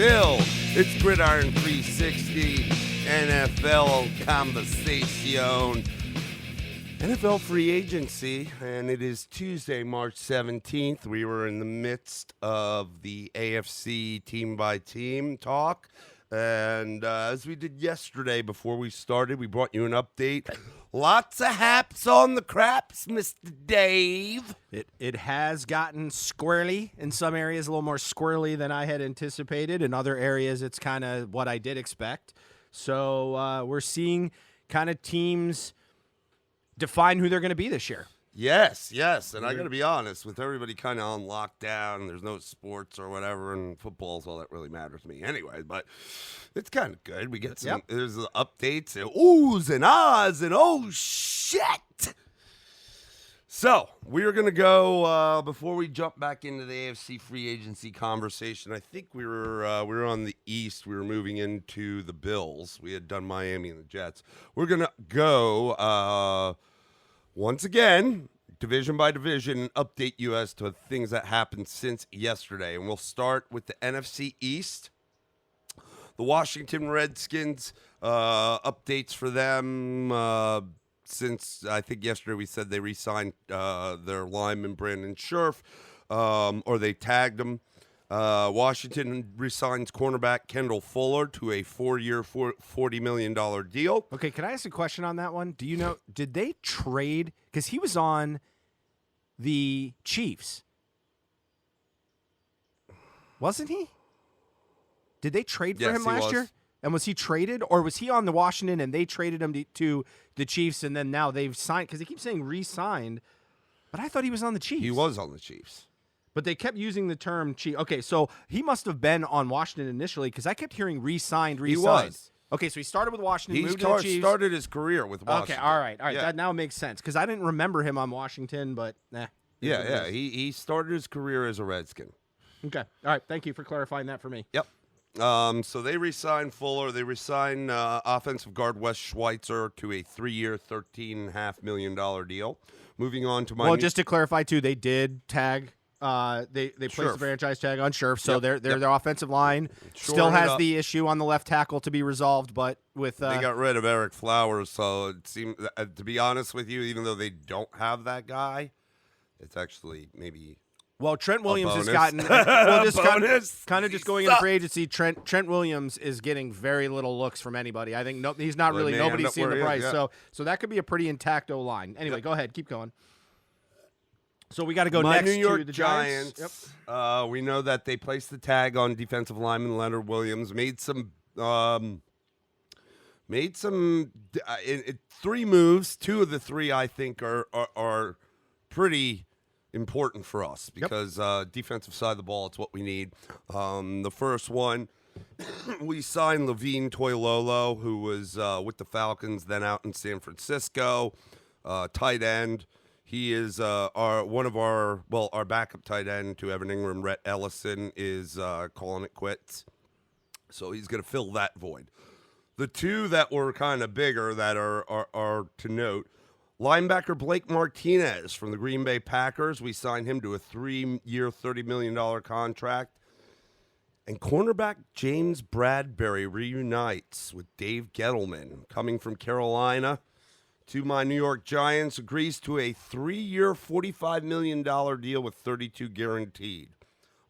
Still, it's Gridiron 360, NFL Conversation, NFL free agency, and it is Tuesday, March 17th. We were in the midst of the AFC team-by-team talk, and as we did yesterday before we started, we brought you an update. Lots of haps on the craps, Mr. Dave. It has gotten squirrely in some areas, a little more squirrely than I had anticipated. In other areas, it's kind of what I did expect. So we're seeing kind of teams define who they're going to be this year. Yes. And I got to be honest, with everybody kind of on lockdown, there's no sports or whatever, and football's all that really matters to me anyway, but it's kind of good. We get some, there's the updates, and oohs and ahs, and oh, shit. So, we are going to go, before we jump back into the AFC free agency conversation, I think we were on the East. We were moving into the Bills. We had done Miami and the Jets. We're going to go, once again, division by division, update you as to things that happened since yesterday. And we'll start with the NFC East. The Washington Redskins, updates for them. Since I think yesterday we said they re-signed their lineman, Brandon Scherf, or they tagged him. Washington re-signs cornerback Kendall Fuller to a 4-year, $40 million deal. Okay, can I ask a question on that one? Do you know, did they trade? Because he was on the Chiefs. Wasn't he? Did they trade for him last year? And was he traded, or was he on the Washington and they traded him to the Chiefs, and then now they've signed? Because they keep saying re-signed, but I thought he was on the Chiefs. He was on the Chiefs. But they kept using the term Chief. Okay, so he must have been on Washington initially, because I kept hearing re-signed. He was. Okay, so he started with Washington, He moved to the Chiefs. started his career with Washington. Okay, all right. Yeah. That now makes sense, because I didn't remember him on Washington, but nah. Yeah. He started his career as a Redskin. Okay, all right. Thank you for clarifying that for me. Yep. So they re-signed Fuller. They re-signed offensive guard Wes Schweitzer to a 3-year, $13.5 million deal. Moving on to Well, just to clarify, too, they did tag they placed the franchise tag on Scherf, so their offensive line still has the issue on the left tackle to be resolved, but with they got rid of Eric Flowers, so it seemed, to be honest with you, even though they don't have that guy, it's actually maybe well, Trent Williams has gotten kind of just going into free agency. Trent Williams is getting very little looks from anybody. I think he's not really nobody's seeing the price, so that could be a pretty intact O line. Anyway, go ahead, keep going. So we got to go next New York to the Giants. Yep. We know that they placed the tag on defensive lineman Leonard Williams. Made some 3 moves. 2 of the 3 I think are pretty important for us because defensive side of the ball, it's what we need. The first one, we signed Levine Toilolo, who was with the Falcons, then out in San Francisco, tight end. He is our backup tight end to Evan Ingram. Rhett Ellison is calling it quits. So he's going to fill that void. The 2 that were kind of bigger that are to note, linebacker Blake Martinez from the Green Bay Packers. We signed him to a 3-year, $30 million contract. And cornerback James Bradbury reunites with Dave Gettleman, coming from Carolina to my New York Giants, agrees to a 3-year, $45 million deal with 32 guaranteed.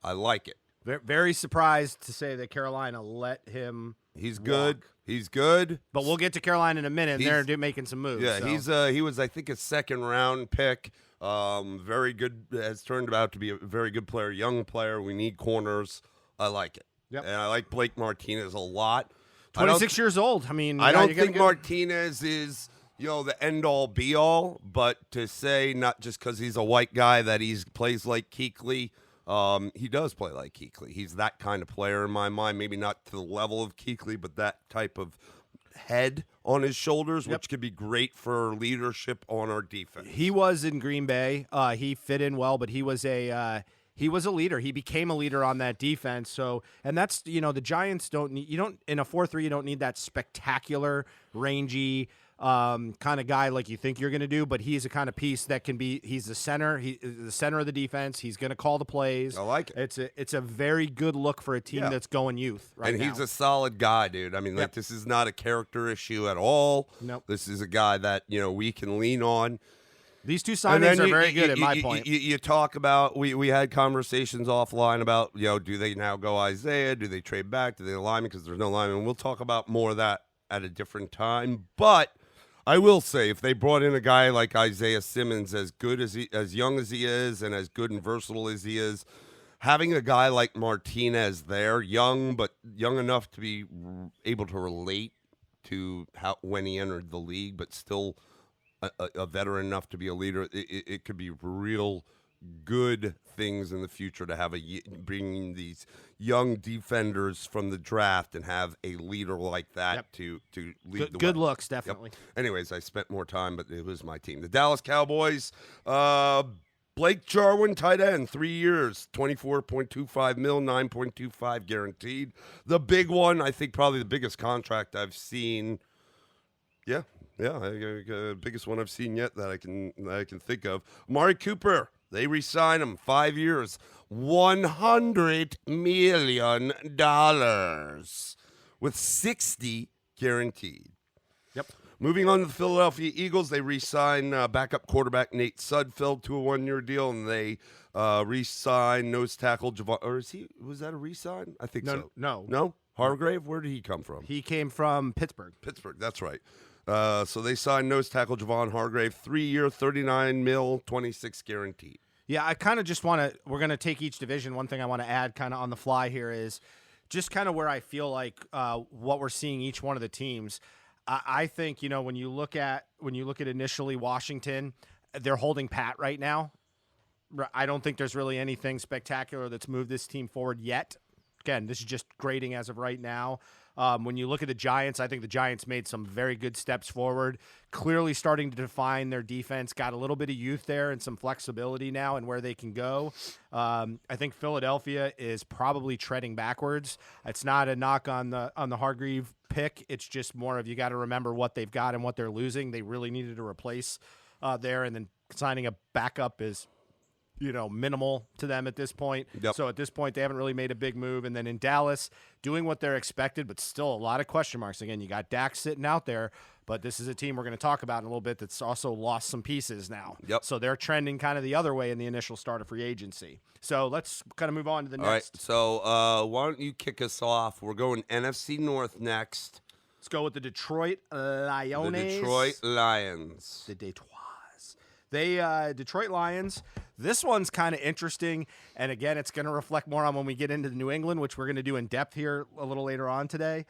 I like it. Very surprised to say that Carolina let him He's walk. good. He's good. But we'll get to Carolina in a minute. They're making some moves. Yeah, so. he was, I think, a second-round pick. Very good. Has turned out to be a very good player, young player. We need corners. I like it. Yep. And I like Blake Martinez a lot. 26 years old. I mean, I don't think Martinez is the end-all, be-all, but to say not just because he's a white guy that he plays like Kuechly, he does play like Kuechly. He's that kind of player in my mind, maybe not to the level of Kuechly, but that type of head on his shoulders, which could be great for leadership on our defense. He was in Green Bay. He fit in well, but he was a he was a leader. He became a leader on that defense. So, and that's, the Giants in a 4-3, you don't need that spectacular, rangy kind of guy like you think you're going to do, but he's a kind of piece that he's the center. He's the center of the defense. He's going to call the plays. I like it. It's a very good look for a team that's going youth right now. And he's a solid guy, dude. I mean, this is not a character issue at all. Nope. This is a guy that, we can lean on. These two signings are very good at my point. You talk about, we had conversations offline about, do they now go Isaiah? Do they trade back? Do they lineman? Because there's no lineman. We'll talk about more of that at a different time. But I will say, if they brought in a guy like Isaiah Simmons, as good as young as he is and as good and versatile as he is, having a guy like Martinez there, young but young enough to be able to relate to when he entered the league, but still a veteran enough to be a leader, it could be real good things in the future to have bringing these young defenders from the draft and have a leader like that to lead the way. Good looks, definitely. Yep. Anyways, I spent more time, but it was my team. The Dallas Cowboys, Blake Jarwin, tight end, 3 years, $24.25 million, $9.25 guaranteed. The big one, I think probably the biggest contract I've seen. Yeah, biggest one I've seen yet that I can think of. Amari Cooper, they re-sign him, 5 years, $100 million with 60 guaranteed. Yep. Moving on to the Philadelphia Eagles, they re-sign backup quarterback Nate Sudfeld to a 1-year deal, and they re-sign nose tackle Javon. Or was that a re-sign? I think so. No. Hargrave. Where did he come from? He came from Pittsburgh. That's right. So they signed nose tackle Javon Hargrave, 3-year, $39 million, 26 guaranteed. Yeah, I kind of just want to – we're going to take each division. One thing I want to add kind of on the fly here is just kind of where I feel like what we're seeing each one of the teams. I think, when you look at initially Washington, they're holding pat right now. I don't think there's really anything spectacular that's moved this team forward yet. Again, this is just grading as of right now. When you look at the Giants, I think the Giants made some very good steps forward, clearly starting to define their defense, got a little bit of youth there and some flexibility now and where they can go. I think Philadelphia is probably treading backwards. It's not a knock on the Hargrave pick. It's just more of you got to remember what they've got and what they're losing. They really needed to replace there, and then signing a backup is minimal to them at this point. Yep. So at this point, they haven't really made a big move. And then in Dallas, doing what they're expected, but still a lot of question marks. Again, you got Dak sitting out there, but this is a team we're going to talk about in a little bit that's also lost some pieces now. Yep. So they're trending kind of the other way in the initial start of free agency. So let's kind of move on to the next. All right. So why don't you kick us off? We're going NFC North next. Let's go with the Detroit Lions. The Detroit Lions. The Detroit. Detroit Lions. This one's kind of interesting, and again, it's going to reflect more on when we get into the New England, which we're going to do in depth here a little later on today.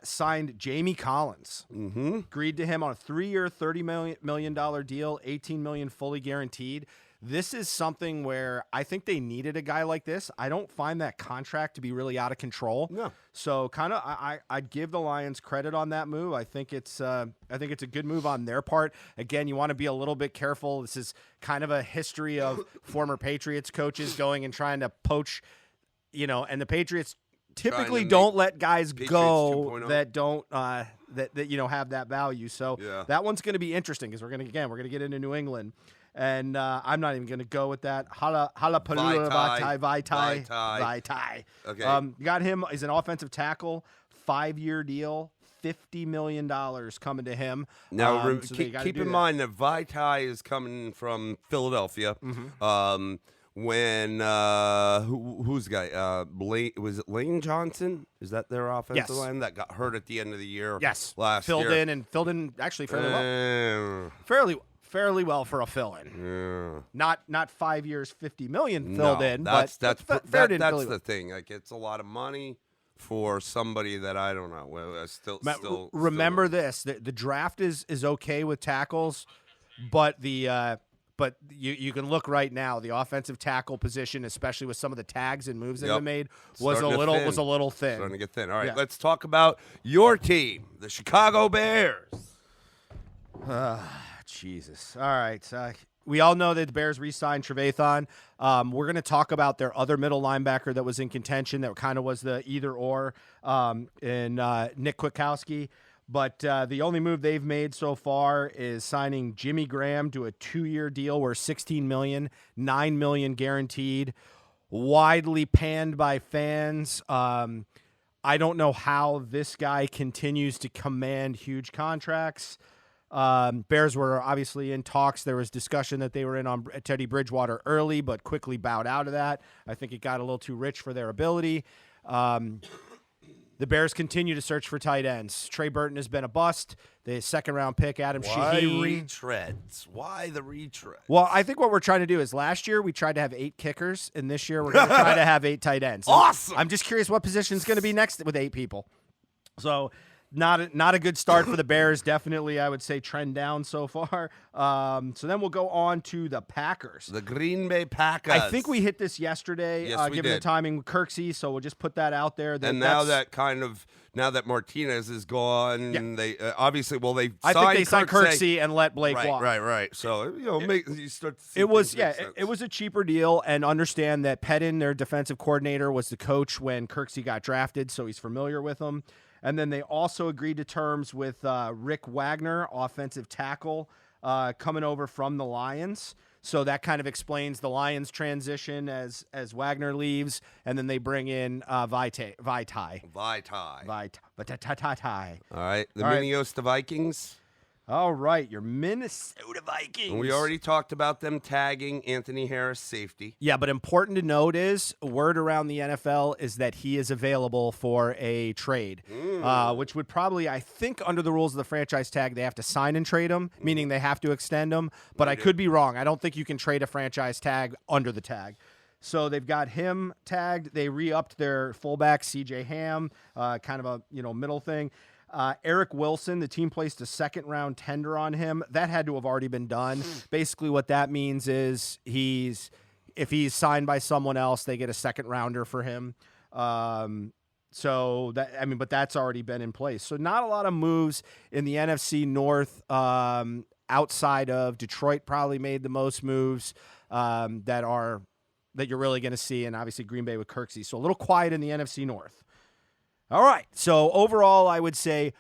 Signed Jamie Collins. Mm-hmm. Agreed to him on a 3-year, $30 million deal, $18 million fully guaranteed. This is something where I think they needed a guy like this. I don't find that contract to be really out of control. No. So kind of, I'd give the Lions credit on that move. I think it's a good move on their part. Again, you want to be a little bit careful. This is kind of a history of former Patriots coaches going and trying to poach, and the Patriots typically don't let guys go that don't that have that value. So that one's going to be interesting because we're going to get into New England. And I'm not even going to go with that. Halapalula Vaitai. Okay. You got him. He's an offensive tackle, 5-year deal, $50 million coming to him. Now, keep in mind that Vaitai is coming from Philadelphia. Mm-hmm. When who's the guy? Was it Lane Johnson? Is that their offensive line that got hurt at the end of the year? Yes. Last year. Filled in actually fairly well for a fill-in. Yeah. Not 5 years, $50 million filled in. That's but that's the thing. Like, it's a lot of money for somebody that I don't know. Well, remember this: the draft is okay with tackles, but but you can look right now. The offensive tackle position, especially with some of the tags and moves that they made, was a little thin. Starting to get thin. All right, let's talk about your team, the Chicago Bears. Jesus. All right. we all know that the Bears re-signed Trevathan. We're going to talk about their other middle linebacker that was in contention that kind of was the either-or in Nick Kwiatkowski. But the only move they've made so far is signing Jimmy Graham to a 2-year deal worth $16 million, $9 million guaranteed, widely panned by fans. I don't know how this guy continues to command huge contracts. Bears were obviously in talks. There was discussion that they were in on Teddy Bridgewater early, but quickly bowed out of that. I think it got a little too rich for their ability. The Bears continue to search for tight ends. Trey Burton has been a bust. The second-round pick, Adam Shaheen. Why the retreads? Well, I think what we're trying to do is last year we tried to have 8 kickers, and this year we're going to try to have 8 tight ends. Awesome! I'm just curious what position is going to be next with 8 people. So not a good start for the Bears. Definitely, I would say trend down so far. So then we'll go on to the Packers. The Green Bay Packers. I think we hit this yesterday, given the timing with Kirksey, so we'll just put that out there. Now that Martinez is gone, they obviously, I think they signed Kirksey and let Blake walk. Right. So, you start to see it was a cheaper deal, and understand that Pettin, their defensive coordinator, was the coach when Kirksey got drafted, so he's familiar with him. And then they also agreed to terms with Rick Wagner, offensive tackle, coming over from the Lions. So that kind of explains the Lions' transition as Wagner leaves, and then they bring in Vaitai. All right, Minnesota Vikings. All right, your Minnesota Vikings. And we already talked about them tagging Anthony Harris, safety. Yeah, but important to note is, word around the NFL is that he is available for a trade, which would probably, I think, under the rules of the franchise tag, they have to sign and trade him, meaning they have to extend him. But I could be wrong. I don't think you can trade a franchise tag under the tag. So they've got him tagged. They re-upped their fullback, C.J. Ham, kind of a middle thing. Eric Wilson, the team placed a second-round tender on him. That had to have already been done. Basically, what that means is if he's signed by someone else, they get a second-rounder for him. But that's already been in place. So not a lot of moves in the NFC North outside of Detroit. Probably made the most moves that you're really going to see, and obviously Green Bay with Kirksey. So a little quiet in the NFC North. All right, so overall, I would say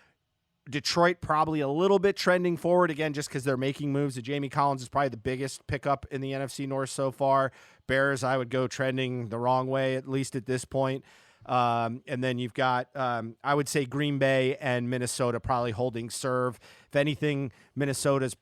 Detroit probably a little bit trending forward, again, just because they're making moves. Jamie Collins is probably the biggest pickup in the NFC North so far. Bears, I would go trending the wrong way, at least at this point. And then you've got, I would say, Green Bay and Minnesota probably holding serve. If anything, Minnesota's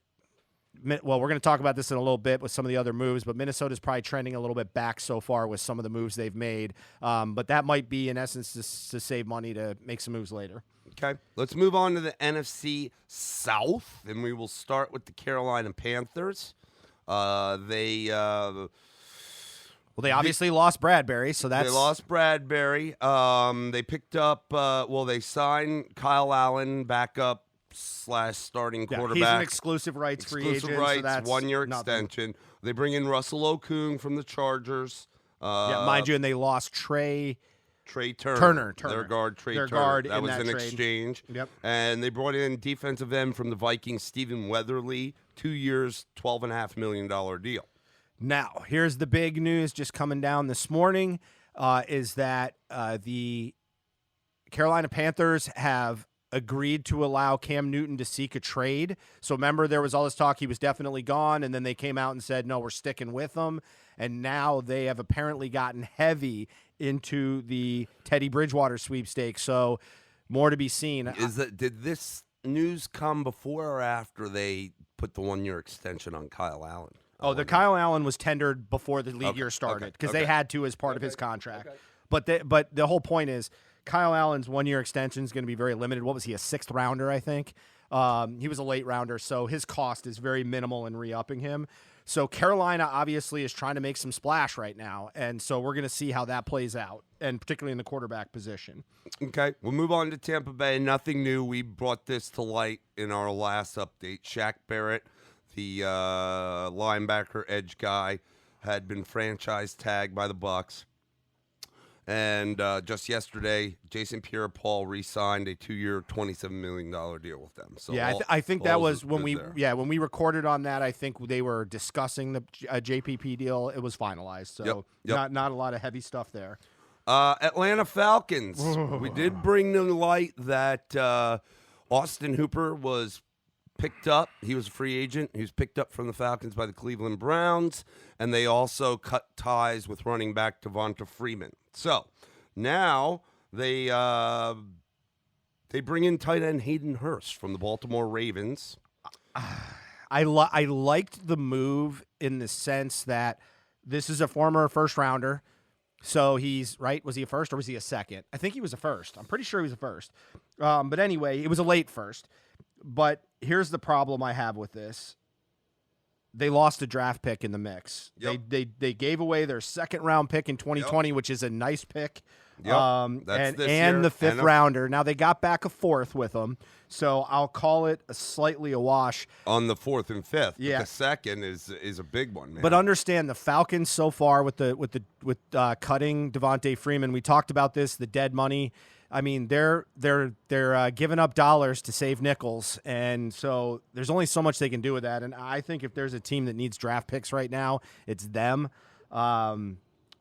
we're going to talk about this in a little bit with some of the other moves, but Minnesota's probably trending a little bit back so far with some of the moves they've made. But that might be, in essence, to save money to make some moves later. Okay, let's move on to the NFC South, and we will start with the Carolina Panthers. They obviously lost Bradbury, so that's... They lost Bradbury. They picked up, they signed Kyle Allen, backup / starting quarterback. He's an exclusive rights free agent. Rights, so 1-year extension. They bring in Russell Okung from the Chargers. Mind you, and they lost Trey Turner. Their guard, Turner. That was an trade. Exchange. Yep. And they brought in defensive end from the Vikings, Stephen Weatherly, 2 years, $12.5 million deal. Now, here's the big news just coming down this morning, is that the Carolina Panthers have agreed to allow Cam Newton to seek a trade. So remember, there was all this talk he was definitely gone, and then they came out and said, no, we're sticking with him. And now they have apparently gotten heavy into the Teddy Bridgewater sweepstakes. So more to be seen. Did this news come before or after they put the 1-year extension on Kyle Allen? The Kyle Allen was tendered before the league year started because they had to as part of his contract. Okay. But the whole point is, Kyle Allen's 1-year extension is going to be very limited. What was he, a 6th rounder, I think? He was a late rounder, so his cost is very minimal in re-upping him. So Carolina obviously is trying to make some splash right now, and so we're going to see how that plays out, and particularly in the quarterback position. Okay, we'll move on to Tampa Bay. Nothing new. We brought this to light in our last update. Shaq Barrett, the linebacker edge guy, had been franchise tagged by the Bucs. And just yesterday, Jason Pierre-Paul re-signed a 2-year, $27 million deal with them. So yeah, I think that was when we recorded on that. I think they were discussing the JPP deal. It was finalized, so not a lot of heavy stuff there. Atlanta Falcons. We did bring to light that Austin Hooper was picked up. He was a free agent. He was picked up from the Falcons by the Cleveland Browns, and they also cut ties with running back Devonta Freeman. So now they bring in tight end Hayden Hurst from the Baltimore Ravens. I liked the move in the sense that this is a former first rounder. So he's right. Was he a first or was he a second? I think he was a first. I'm pretty sure he was a first. But anyway, it was a late first. But here's the problem I have with this. They lost a draft pick in the mix. Yep. They gave away their second round pick in 2020, which is a nice pick. Yep. And the fifth rounder. Now they got back a fourth with them, so I'll call it slightly a wash on the fourth and fifth. Yeah, the second is a big one, man. But understand the Falcons so far with cutting Devonta Freeman. We talked about this, the dead money. I mean, they're giving up dollars to save nickels, and so there's only so much they can do with that. And I think if there's a team that needs draft picks right now, it's them.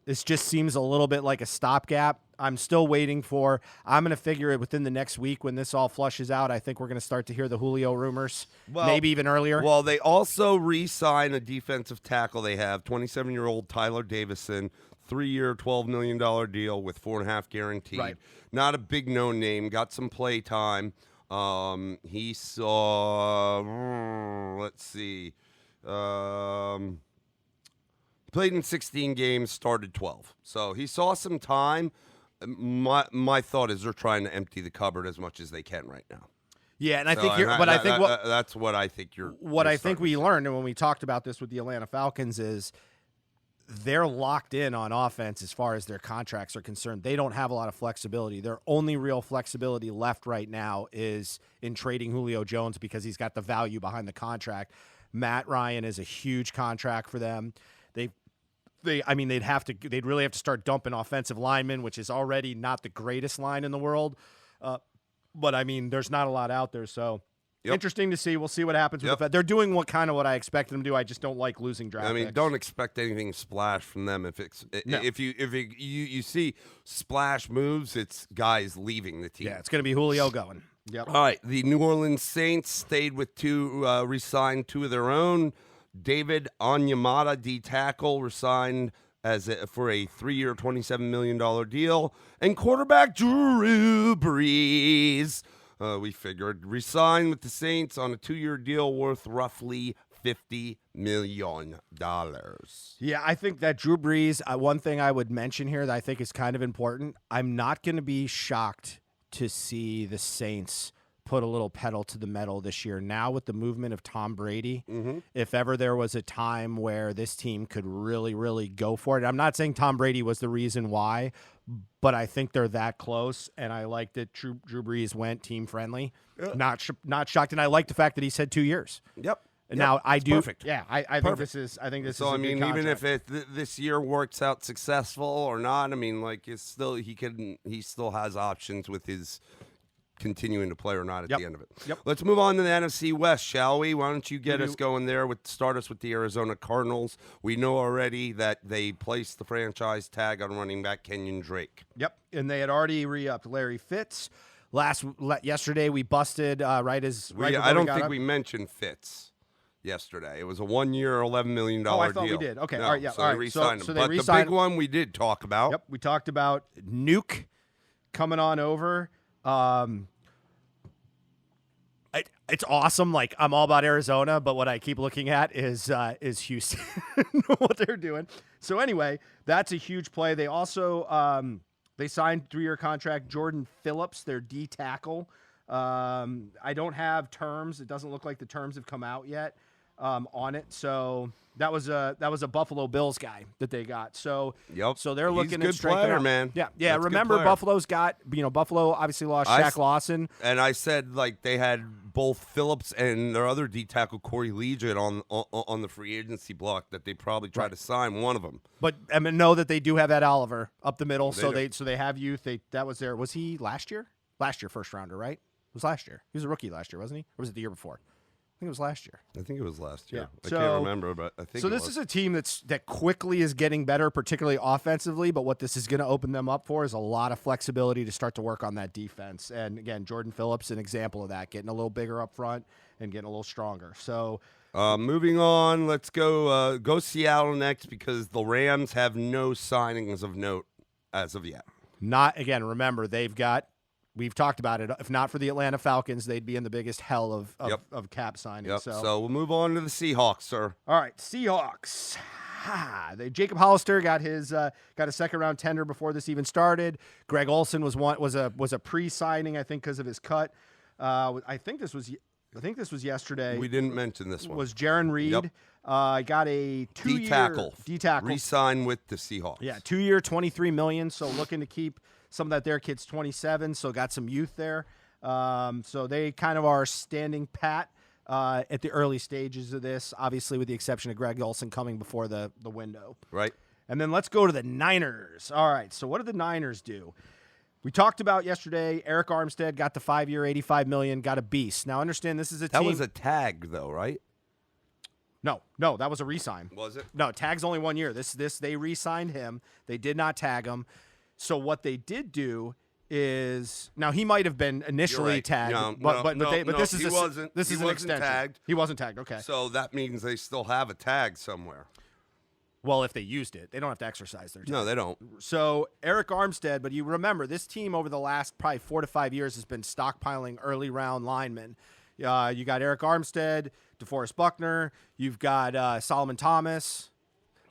This just seems a little bit like a stopgap. I'm still waiting for. I'm going to figure it within the next week when this all flushes out. I think we're going to start to hear the Julio rumors, maybe even earlier. Well, they also re-sign a defensive tackle. They have 27-year-old Tyler Davison, 3-year, $12 million deal with 4.5 guaranteed. Right. Not a big known name. Got some play time. He saw. Let's see. Played in 16 games, started 12. So he saw some time. My thought is they're trying to empty the cupboard as much as they can right now. Yeah, and I think that's what I think you're. What I think we learned, and when we talked about this with the Atlanta Falcons, is they're locked in on offense as far as their contracts are concerned. They don't have a lot of flexibility. Their only real flexibility left right now is in trading Julio Jones because he's got the value behind the contract. Matt Ryan is a huge contract for them. They'd really have to start dumping offensive linemen, which is already not the greatest line in the world. But I mean, there's not a lot out there. So interesting to see. We'll see what happens with the. They're doing what I expected them to do. I just don't like losing draft picks. Don't expect anything splash from them. If you see splash moves, it's guys leaving the team. Yeah, it's going to be Julio going. Yep. All right. The New Orleans Saints stayed with re-signed two of their own. David Onyemata, D tackle, resigned for a 3-year, $27 million deal, and quarterback Drew Brees, we figured, resigned with the Saints on a 2-year deal worth roughly $50 million. Yeah, I think that Drew Brees. One thing I would mention here that I think is kind of important. I'm not going to be shocked to see the Saints put a little pedal to the metal this year. Now with the movement of Tom Brady, if ever there was a time where this team could really, really go for it. I'm not saying Tom Brady was the reason why, but I think they're that close, and I like that Drew Brees went team-friendly. Not shocked, and I like the fact that he said 2 years. Yep. And now I do. Perfect. Yeah, I think this is. I think this is. So I mean, even if this year works out successful or not, I mean, like it's still he still has options with his continuing to play or not at the end of it. Yep. Let's move on to the NFC West, shall we? Why don't you get us going there? Start us with the Arizona Cardinals. We know already that they placed the franchise tag on running back Kenyon Drake. Yep, and they had already re-upped Larry Fitz. Yesterday we busted I don't think we mentioned Fitz yesterday. It was a 1-year, $11 million deal. Oh, I thought we did. Okay, all right, yeah. So all they right. re-signed so him. they But re-signed the big one we did talk about. Yep, we talked about Nuke coming on over. It's awesome. Like, I'm all about Arizona, but what I keep looking at is Houston, what they're doing. So anyway, that's a huge play. They also they signed 3-year contract Jordan Phillips, their D tackle. I don't have terms. It doesn't look like the terms have come out yet. on it. So that was a Buffalo Bills guy that they got. So so they're looking at strengthening. He's a good player, man. Yeah. That's remember, Buffalo's got Buffalo obviously lost Shaq Lawson, and I said like they had both Phillips and their other D tackle Corey Legion on the free agency block that they probably tried to sign one of them. But I mean, know that they do have Ed Oliver up the middle, so they have youth. Was he last year? Last year, first rounder, right? It was last year. He was a rookie last year, wasn't he? Or was it the year before? I think it was last year. I think it was last year. Yeah. I can't remember, but I think so. This is a team that quickly is getting better, particularly offensively. But what this is going to open them up for is a lot of flexibility to start to work on that defense. And again, Jordan Phillips, an example of that, getting a little bigger up front and getting a little stronger. So, moving on, let's go Seattle next because the Rams have no signings of note as of yet. Remember we've talked about it. If not for the Atlanta Falcons, they'd be in the biggest hell of cap signings. Yep. So we'll move on to the Seahawks, sir. All right, Seahawks. Jacob Hollister got a second round tender before this even started. Greg Olsen was a pre-signing, I think, because of his cut. I think this was yesterday. We didn't mention this one. Was Jaron Reed? Yep. Got a 2-year D-tackle. Re-sign with the Seahawks. Yeah, 2-year, $23 million. So looking to keep some of that there. Kid's 27, so got some youth there. So they kind of are standing pat at the early stages of this, obviously with the exception of Greg Olsen coming before the window. Right. And then let's go to the Niners. All right, so what did the Niners do? We talked about yesterday, Eric Armstead got the 5-year, $85 million, got a beast. Now, understand this is a team. That was a tag, though, right? No, that was a re-sign. Was it? No, tag's only 1 year. This they re-signed him. They did not tag him. So what they did do is now he might have been initially tagged, but this is an extension. Tagged. He wasn't tagged. Okay. So that means they still have a tag somewhere. Well, if they used it, they don't have to exercise their tag. No, they don't. So Eric Armstead, but you remember this team over the last probably 4 to 5 years has been stockpiling early round linemen. You got Eric Armstead, DeForest Buckner. You've got Solomon Thomas.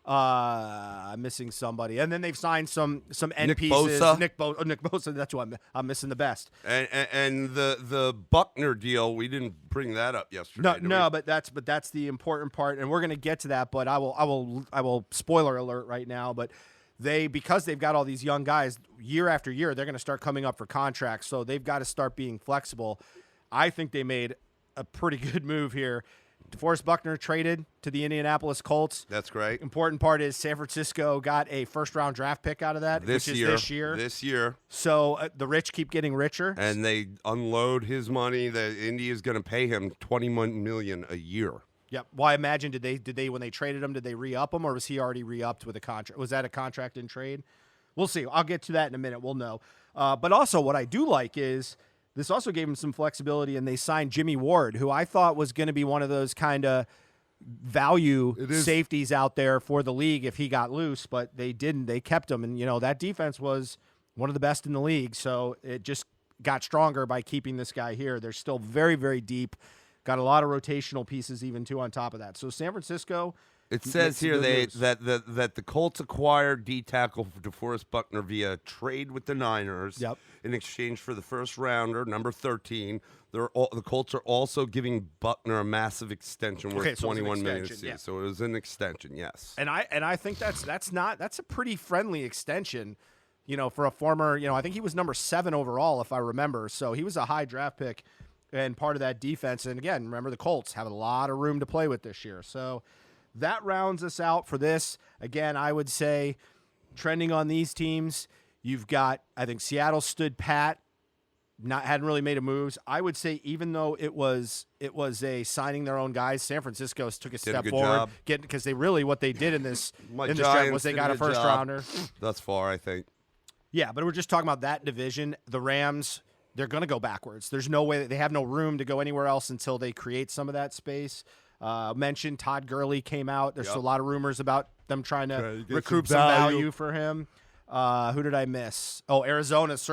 I'm missing somebody, and then they've signed some end Nick pieces. Bosa. Nick Bosa. That's who I'm missing the best. And the Buckner deal, we didn't bring that up yesterday. No, but that's the important part, and we're gonna get to that. But I will spoiler alert right now. But because they've got all these young guys, year after year, they're gonna start coming up for contracts. So they've got to start being flexible. I think they made a pretty good move here. DeForest Buckner traded to the Indianapolis Colts. That's great. Important part is San Francisco got a first-round draft pick out of that, this year. So the rich keep getting richer. And they unload his money. Indy is going to pay him $21 million a year. Yep. Well, I imagine did they when they traded him, did they re-up him, or was he already re-upped with a contract? Was that a contract in trade? We'll see. I'll get to that in a minute. We'll know. But also what I do like is this also gave him some flexibility, and they signed Jimmy Ward, who I thought was going to be one of those kind of value safeties out there for the league if he got loose, but they didn't. They kept him, and that defense was one of the best in the league, so it just got stronger by keeping this guy here. They're still very, very deep. Got a lot of rotational pieces even, too, on top of that. So San Francisco... It says here that the Colts acquired D-tackle for DeForest Buckner via trade with the Niners in exchange for the first rounder, number 13. The Colts are also giving Buckner a massive extension worth $21 million. Yeah. So it was an extension, yes. And I think that's a pretty friendly extension, for a former, I think he was number 7 overall, if I remember. So he was a high draft pick and part of that defense. And again, remember the Colts have a lot of room to play with this year. So that rounds us out for this. Again, I would say trending on these teams, you've got, I think Seattle stood pat, hadn't really made a moves. I would say even though it was a signing their own guys, San Francisco took a step forward, because what they did in this draft was they got a first rounder. Thus far, I think. Yeah, but we're just talking about that division. The Rams, they're going to go backwards. There's no way they have no room to go anywhere else until they create some of that space. Mentioned Todd Gurley came out. There's a lot of rumors about them trying to recoup some value for him. Who did I miss? Oh, Arizona's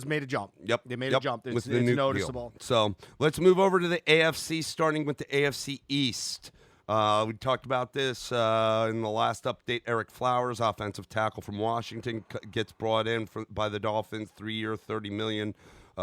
made a jump. Yep. They made a jump. It's noticeable. Deal. So let's move over to the AFC, starting with the AFC East. We talked about this in the last update. Eric Flowers, offensive tackle from Washington, gets brought in by the Dolphins, 3-year, $30 million,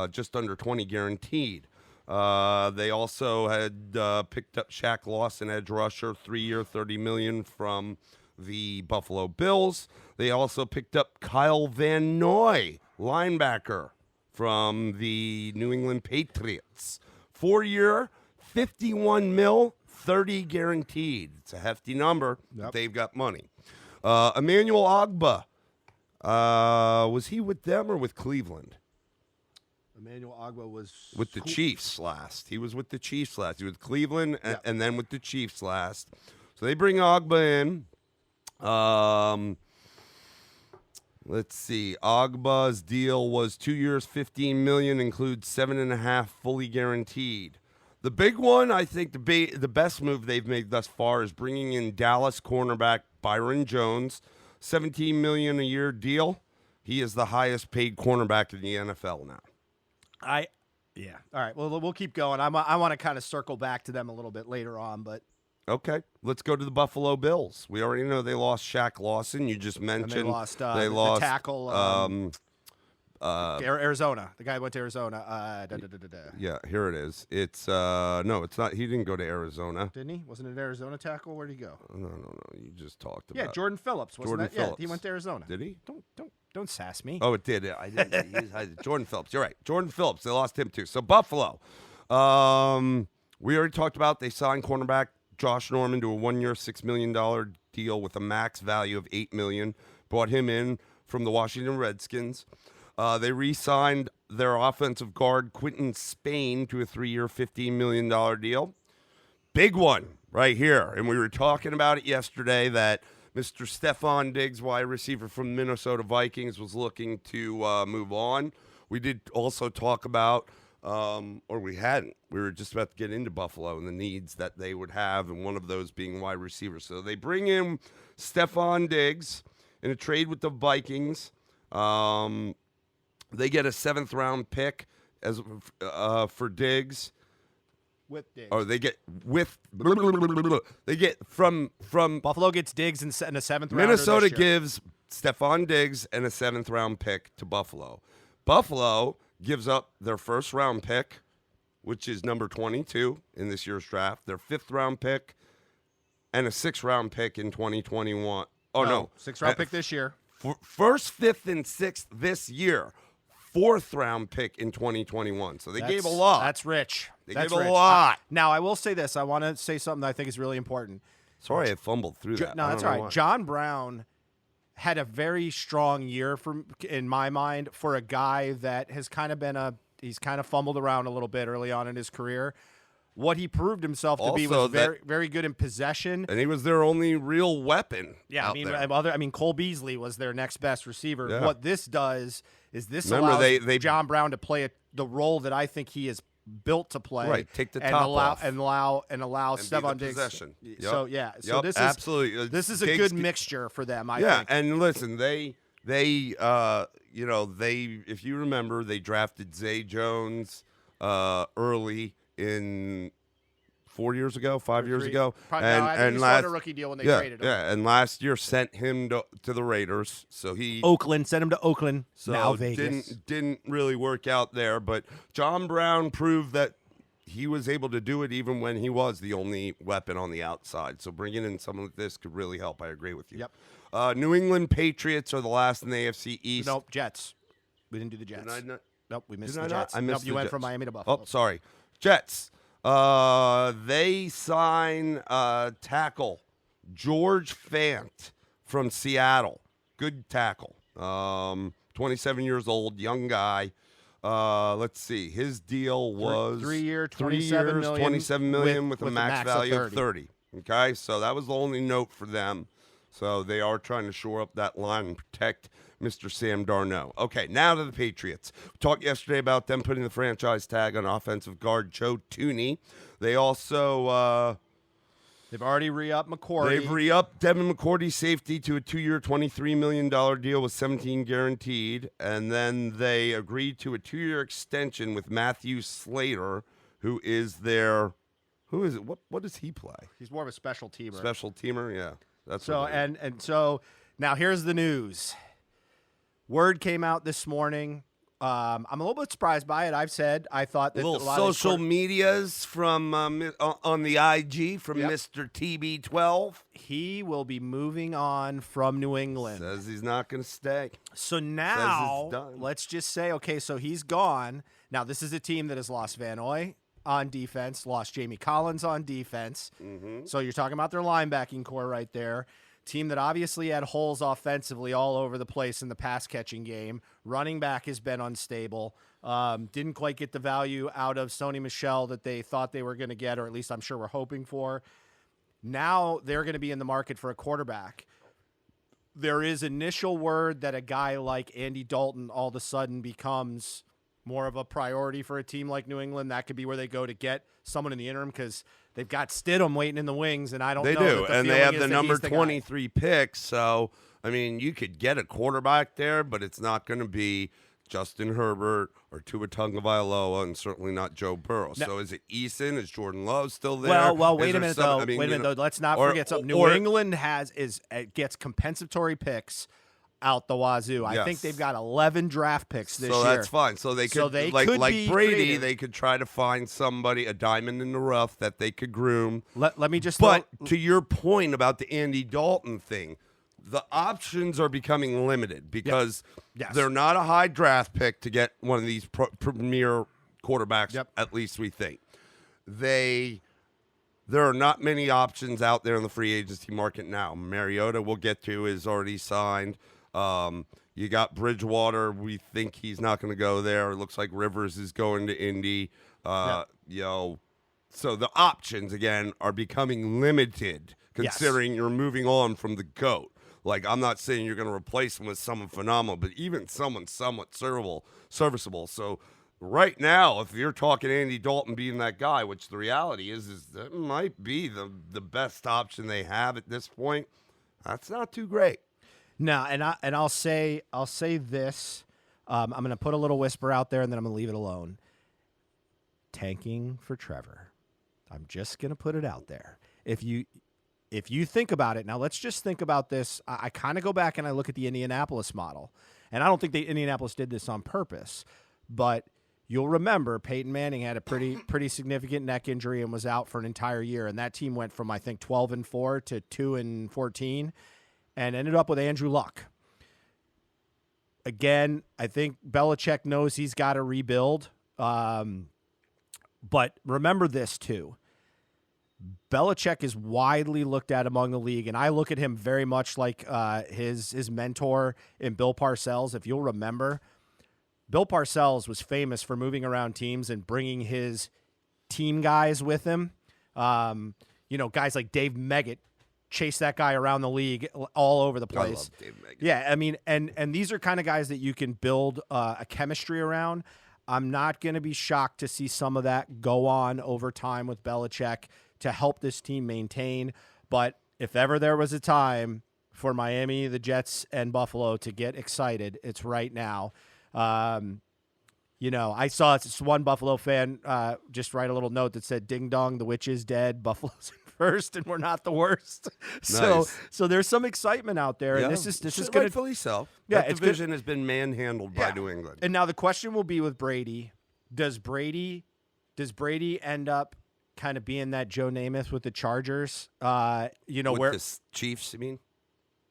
just under $20 guaranteed. They also had picked up Shaq Lawson, edge rusher, 3-year, $30 million from the Buffalo Bills. They also picked up Kyle Van Noy, linebacker from the New England Patriots. 4-year, $51 million, 30 guaranteed. It's a hefty number. Yep. They've got money. Emmanuel Ogbah, was he with them or with Cleveland? Emmanuel Ogbah was with the Chiefs last. He was with the Chiefs last. He was with Cleveland and then with the Chiefs last. So they bring Ogbah in. Let's see. Ogbah's deal was 2 years, $15 million, includes $7.5 million fully guaranteed. The big one, I think, the best move they've made thus far is bringing in Dallas cornerback Byron Jones, $17 million a year deal. He is the highest paid cornerback in the NFL now. Yeah. All right. Well, we'll keep going. I want to kind of circle back to them a little bit later on, but okay. Let's go to the Buffalo Bills. We already know they lost Shaq Lawson. You just mentioned they lost the tackle. Arizona. The guy went to Arizona. Yeah, here it is. It's no, it's not. He didn't go to Arizona. Didn't he? Wasn't it an Arizona tackle? Where'd he go? No. You just talked about. Yeah, Jordan Phillips. Phillips. Yeah, he went to Arizona. Did he? Don't sass me. Oh, it did. I didn't. Jordan Phillips. You're right. Jordan Phillips. They lost him too. So Buffalo. We already talked about they signed cornerback Josh Norman to a 1-year, $6 million deal with a max value of $8 million. Brought him in from the Washington Redskins. They re-signed their offensive guard Quinton Spain to a 3-year, $15 million deal. Big one right here. And we were talking about it yesterday that Mr. Stephon Diggs, wide receiver from Minnesota Vikings, was looking to move on. We did also talk about, or we hadn't. We were just about to get into Buffalo and the needs that they would have, and one of those being wide receivers. So they bring in Stephon Diggs in a trade with the Vikings. They get a 7th-round pick for Diggs. With Diggs. Or they get from Buffalo gets Diggs and a 7th round. Minnesota gives Stephon Diggs and a 7th-round pick to Buffalo. Buffalo gives up their 1st-round pick, which is number 22 in this year's draft, their 5th-round pick, and a 6th-round pick in 2021. Oh, no. 6th-round pick this year. 1st, 5th, and 6th this year. 4th-round pick in 2021. So they gave a lot. That's rich. They gave a lot. Now, I will say this. I want to say something that I think is really important. Sorry I fumbled through that. No, that's all right. John Brown had a very strong year, in my mind, for a guy that has kind of he's kind of fumbled around a little bit early on in his career. What he proved himself to be was very, very good in possession, and he was their only real weapon. Yeah, I mean, Cole Beasley was their next best receiver. Yeah. What this does is allows John Brown to play the role that I think he is built to play. Right, take the top off and allow Stephon Diggs. Possession. Yep. So yeah, so yep, this is absolutely this is a good mixture for them. I think. And listen, they if you remember, they drafted Zay Jones early in 4 years ago, 5 years ago. I think he started a rookie deal when they traded him. Yeah, and last year sent him to the Raiders. So sent him to Oakland. So now Vegas. Didn't really work out there. But John Brown proved that he was able to do it even when he was the only weapon on the outside. So bringing in someone like this could really help. I agree with you. Yep. New England Patriots are the last in the AFC East. Nope, Jets. We didn't do the Jets. Nope, we missed the Jets. I missed you went from Miami to Buffalo. Oh, sorry. Jets. They sign tackle George Fant from Seattle. Good tackle. 27 years old, young guy. Let's see. His deal was 3 year, $27 million with a max value of 30. Okay, so that was the only note for them. So they are trying to shore up that line and protect Mr. Sam Darnold. Okay, now to the Patriots. We talked yesterday about them putting the franchise tag on offensive guard Joe Thuney. They also they've already re-upped McCourty. They've re-upped Devin McCourty safety to a 2-year, $23 million deal with $17 guaranteed. And then they agreed to a 2-year extension with Matthew Slater, who is their – who is it? What does he play? He's more of a special teamer. Special teamer, yeah. That's so so now here's the news. Word came out this morning. I'm a little bit surprised by it. I thought that a lot social medias from on the IG from Mr. TB12. He will be moving on from New England. Says he's not going to stay. So now, let's just say, okay, so he's gone. Now, this is a team that has lost Van Noy on defense, lost Jamie Collins on defense. Mm-hmm. So you're talking about their linebacking core right there. Team that obviously had holes offensively all over the place in the pass-catching game. Running back has been unstable. Didn't quite get the value out of Sony Michel that they thought they were going to get, or at least I'm sure we're hoping for. Now they're going to be in the market for a quarterback. There is initial word that a guy like Andy Dalton all of a sudden becomes more of a priority for a team like New England. That could be where they go to get someone in the interim because they've got Stidham waiting in the wings, and I don't know. They do, and they have the number 23 pick. So, I mean, you could get a quarterback there, but it's not going to be Justin Herbert or Tua Tagovailoa, and certainly not Joe Burrow. So is it Eason? Is Jordan Love still there? Well, wait a minute, though. Wait a minute, though. Let's not forget something. New England gets compensatory picks out the wazoo. I think they've got 11 draft picks this year. So that's fine. So they could, like Brady, creative. They could try to find somebody, a diamond in the rough that they could groom. Let me just. But to your point about the Andy Dalton thing, the options are becoming limited because they're not a high draft pick to get one of these premier quarterbacks. At least we think there are not many options out there in the free agency market now. Mariota, we'll get to, is already signed. You got Bridgewater. We think he's not going to go there. It looks like Rivers is going to Indy. So the options again are becoming limited considering you're moving on from the GOAT. Like, I'm not saying you're going to replace him with someone phenomenal, but even someone somewhat serviceable. So right now, if you're talking Andy Dalton being that guy, which the reality is that might be the best option they have at this point, that's not too great. No, and I'll say this. I'm going to put a little whisper out there, and then I'm going to leave it alone. Tanking for Trevor. I'm just going to put it out there. If you think about it, now let's just think about this. I kind of go back and I look at the Indianapolis model, and I don't think Indianapolis did this on purpose, but you'll remember Peyton Manning had a pretty significant neck injury and was out for an entire year, and that team went from I think 12-4 to 2-14. And ended up with Andrew Luck. Again, I think Belichick knows he's got to rebuild. But remember this, too. Belichick is widely looked at among the league, and I look at him very much like his mentor in Bill Parcells. If you'll remember, Bill Parcells was famous for moving around teams and bringing his team guys with him. Guys like Dave Meggett. Chase that guy around the league all over the place. I love Dave Meggett. Yeah, I mean, and these are kind of guys that you can build a chemistry around. I'm not going to be shocked to see some of that go on over time with Belichick to help this team maintain. But if ever there was a time for Miami, the Jets, and Buffalo to get excited, it's right now. I saw this one Buffalo fan just write a little note that said, "Ding dong, the witch is dead. Buffalo's first, and we're not the worst." Nice. So there's some excitement out there, and this is going to rightfully so. Yeah, that division has been manhandled by New England. And now the question will be with Brady: Does Brady end up kind of being that Joe Namath with the Chargers? With the Chiefs, you mean?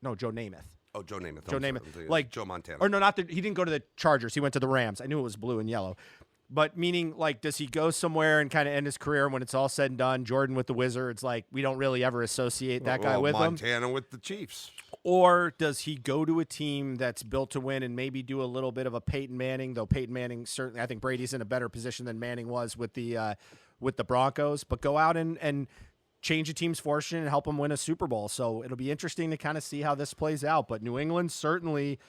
No, Joe Namath. Oh, Joe Namath. Joe Namath, like Joe Montana. Or no, he didn't go to the Chargers. He went to the Rams. I knew it was blue and yellow. But meaning, like, does he go somewhere and kind of end his career, and when it's all said and done, Jordan with the Wizards, like, we don't really ever associate that guy with Montana with the Chiefs. Or does he go to a team that's built to win and maybe do a little bit of a Peyton Manning, though Peyton Manning certainly, I think Brady's in a better position than Manning was with the Broncos, but go out and change a team's fortune and help them win a Super Bowl. So it'll be interesting to kind of see how this plays out. But New England certainly,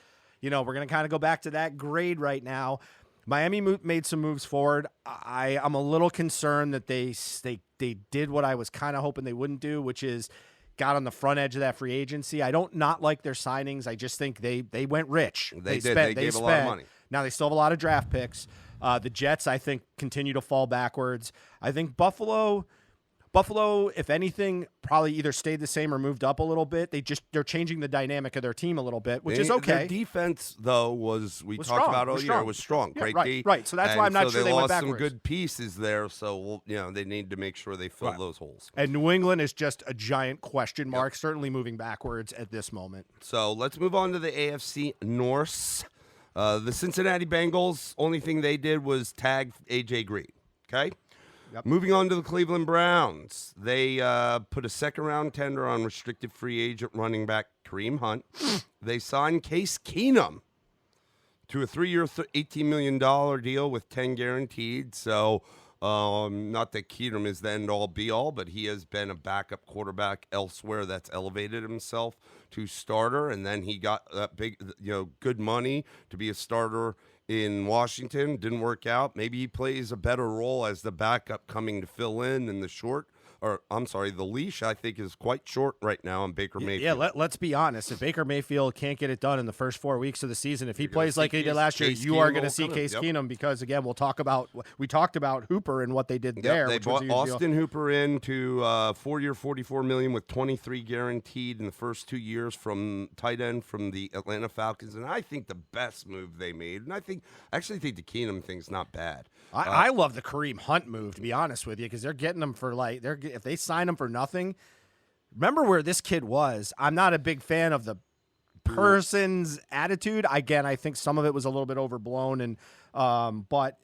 we're going to kind of go back to that grade right now. Miami made some moves forward. I'm a little concerned that they did what I was kind of hoping they wouldn't do, which is got on the front edge of that free agency. I don't not like their signings. I just think they went rich. They gave a lot of money. Now they still have a lot of draft picks. The Jets, I think, continue to fall backwards. I think Buffalo Buffalo, if anything, probably either stayed the same or moved up a little bit. They're changing the dynamic of their team a little bit, which is okay. Their defense, though, was talked about all year, was strong. Yeah, Great right, right. So that's why I'm not sure they went backwards. They lost some good pieces there, so they need to make sure they fill those holes. And New England is just a giant question mark, certainly moving backwards at this moment. So let's move on to the AFC North. The Cincinnati Bengals, only thing they did was tag A.J. Green, okay? Yep. Moving on to the Cleveland Browns. They put a second-round tender on restricted free agent running back Kareem Hunt. They signed Case Keenum to a 3-year, $18 million deal with 10 guaranteed. So not that Keenum is the end-all, be-all, but he has been a backup quarterback elsewhere that's elevated himself to starter, and then he got that big, good money to be a starter in Washington. Didn't work out. Maybe he plays a better role as the backup coming to fill in the leash, I think, is quite short right now on Baker Mayfield. Yeah, let's be honest. If Baker Mayfield can't get it done in the first 4 weeks of the season, if he plays like he did last year, you are going to see Case Keenum because, again, we talked about Hooper and what they did there. They bought Austin Hooper in to 4-year, $44 million with 23 guaranteed in the first 2 years from tight end from the Atlanta Falcons, and I think the best move they made. And I actually think the Keenum thing's not bad. I love the Kareem Hunt move, to be honest with you, because they're getting him for if they sign him for nothing. Remember where this kid was. I'm not a big fan of the person's attitude. Again, I think some of it was a little bit overblown, and but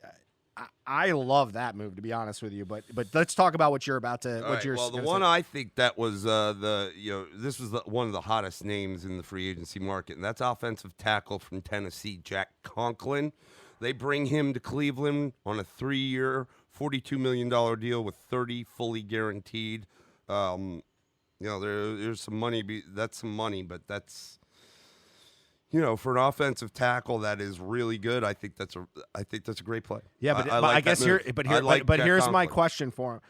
I love that move, to be honest with you. But let's talk about what you're about to. The one I think that was this was one of the hottest names in the free agency market, and that's offensive tackle from Tennessee, Jack Conklin. They bring him to Cleveland on a 3-year, $42 million deal with 30 fully guaranteed. There's some money. That's some money, but that's for an offensive tackle that is really good. I think that's a great play. Yeah, but here's my question for him.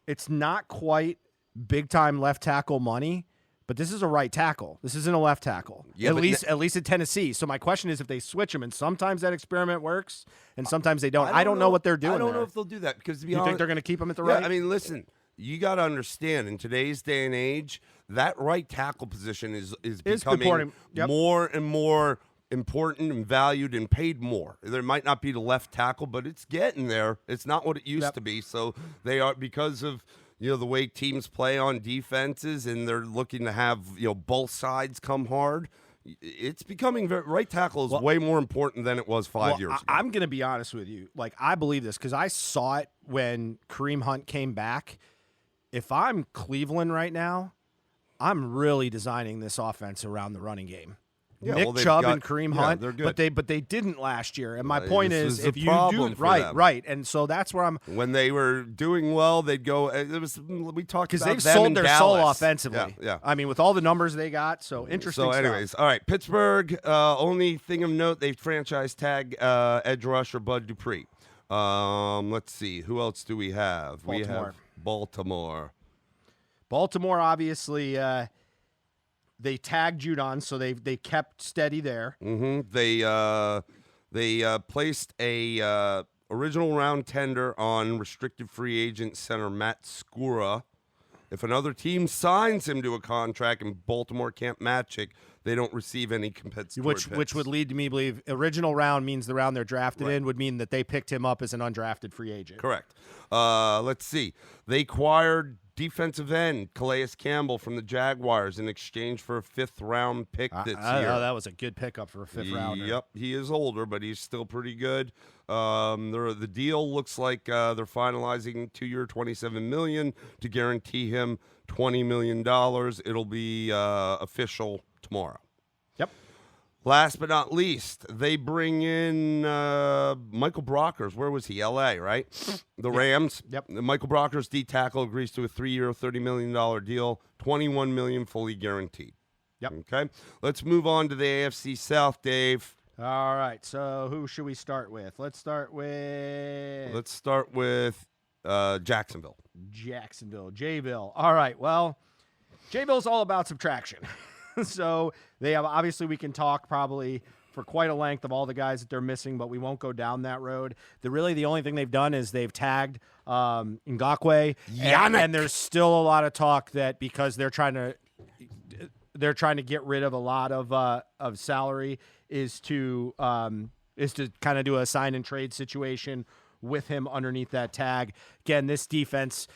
It's not quite big time left tackle money. But this is a right tackle. This isn't a left tackle. Yeah, at least in Tennessee. So my question is, if they switch them, and sometimes that experiment works, and sometimes they don't. I don't know what they're doing. I don't know if they'll do that because to be honest, you think they're going to keep them at the right? I mean, listen, you got to understand in today's day and age, that right tackle position is becoming more and more important and valued and paid more. There might not be the left tackle, but it's getting there. It's not what it used to be. So they are, because of the way teams play on defenses, and they're looking to have both sides come hard. It's becoming right tackle is way more important than it was 5 years ago. I'm going to be honest with you. Like, I believe this because I saw it when Kareem Hunt came back. If I'm Cleveland right now, I'm really designing this offense around the running game. Yeah, Nick Chubb and Kareem Hunt, they're good. but they didn't last year. And my point is, if you do right, and so that's where I'm. When they were doing well, they'd go. We talked because about they've sold their Dallas. soul offensively. Yeah. I mean, with all the numbers they got, so interesting. So, anyways, stuff. All right, Pittsburgh. Only thing of note, they franchise tag edge rusher Bud Dupree. Let's see, who else do we have? Baltimore. We have Baltimore. Baltimore, obviously. They tagged Judon, so they kept steady there. Mm-hmm. They placed a original round tender on restricted free agent center Matt Skura. If another team signs him to a contract and Baltimore can't match it, they don't receive any compensatory picks. Which would lead to me believe original round means the round they're drafted in would mean that they picked him up as an undrafted free agent. Correct. Let's see. They acquired defensive end Calais Campbell from the Jaguars in exchange for a 5th-round pick this year. That was a good pickup for a 5th-rounder. Yep, he is older, but he's still pretty good. The deal looks like they're finalizing 2-year, $27 million to guarantee him $20 million. It'll be official tomorrow. Yep. Last but not least, they bring in Michael Brockers. Where was he? L.A., right? The Rams. Yep. Michael Brockers, D-tackle, agrees to a 3-year, $30 million deal, $21 million fully guaranteed. Yep. Okay. Let's move on to the AFC South, Dave. All right. So who should we start with? Let's start with Jacksonville. J-Ville. All right. Well, J-Ville's all about subtraction. So they have, obviously we can talk probably for quite a length of all the guys that they're missing, but we won't go down that road. The only thing they've done is they've tagged Ngakoue, and there's still a lot of talk that because they're trying to get rid of a lot of salary is to kind of do a sign and trade situation with him underneath that tag. Again, this defense,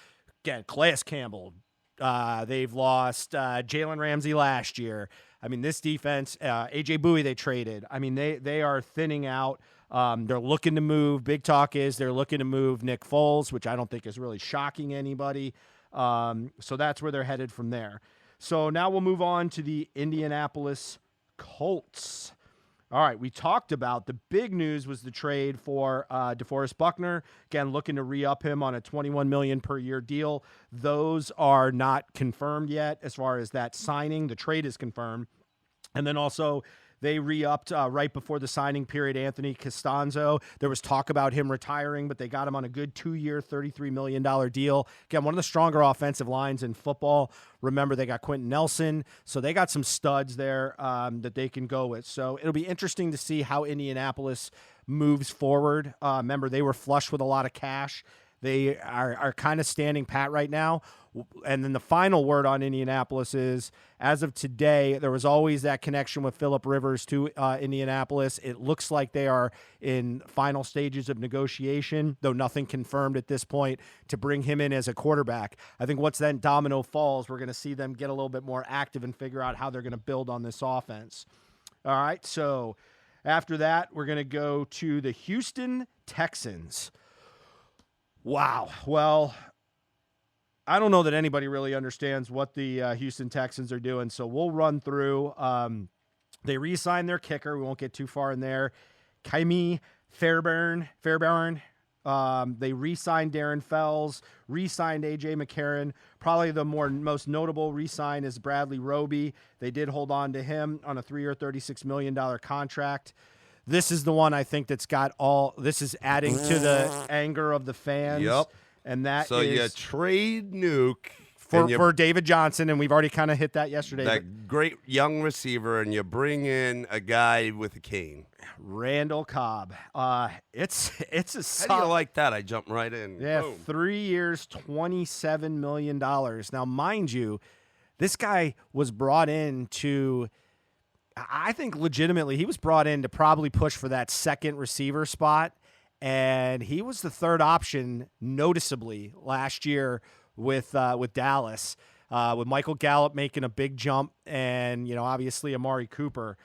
Calais Campbell, they've lost Jalen Ramsey last year. I mean, this defense, AJ Bowie they traded. I mean, they are thinning out. They're looking to move. Big talk is they're looking to move Nick Foles, which I don't think is really shocking anybody. So that's where they're headed from there. So now we'll move on to the Indianapolis Colts. All right, we talked about the big news was the trade for DeForest Buckner. Again, looking to re-up him on a $21 million per year deal. Those are not confirmed yet as far as that signing. The trade is confirmed. And then also they re-upped right before the signing period Anthony Costanzo. There was talk about him retiring, but they got him on a good 2-year, $33 million deal. Again, one of the stronger offensive lines in football. Remember, they got Quentin Nelson, so they got some studs there that they can go with. So it'll be interesting to see how Indianapolis moves forward. Remember, they were flush with a lot of cash. They are kind of standing pat right now. And then the final word on Indianapolis is, as of today, there was always that connection with Phillip Rivers to Indianapolis. It looks like they are in final stages of negotiation, though nothing confirmed at this point, to bring him in as a quarterback. I think once that domino falls, we're going to see them get a little bit more active and figure out how they're going to build on this offense. All right, so after that, we're going to go to the Houston Texans. Wow. Well, I don't know that anybody really understands what the Houston Texans are doing, so we'll run through. They re-signed their kicker. We won't get too far in there. Kaimi Fairbairn. They re-signed Darren Fells, re-signed A.J. McCarron. Probably the most notable re-sign is Bradley Roby. They did hold on to him on a 3-year, $36 million contract. This is the one I think that's got this is adding to the anger of the fans. Yep. And that so is you trade Nuke for David Johnson, and we've already kind of hit that yesterday. That great young receiver, and you bring in a guy with a cane. Randall Cobb. It's a solid. How do you like that? I jumped right in. Yeah, Boom. 3 years, $27 million. Now, mind you, this guy was brought in to, I think legitimately, he was brought in to probably push for that second receiver spot. And he was the third option noticeably last year with Dallas, with Michael Gallup making a big jump and, obviously Amari Cooper.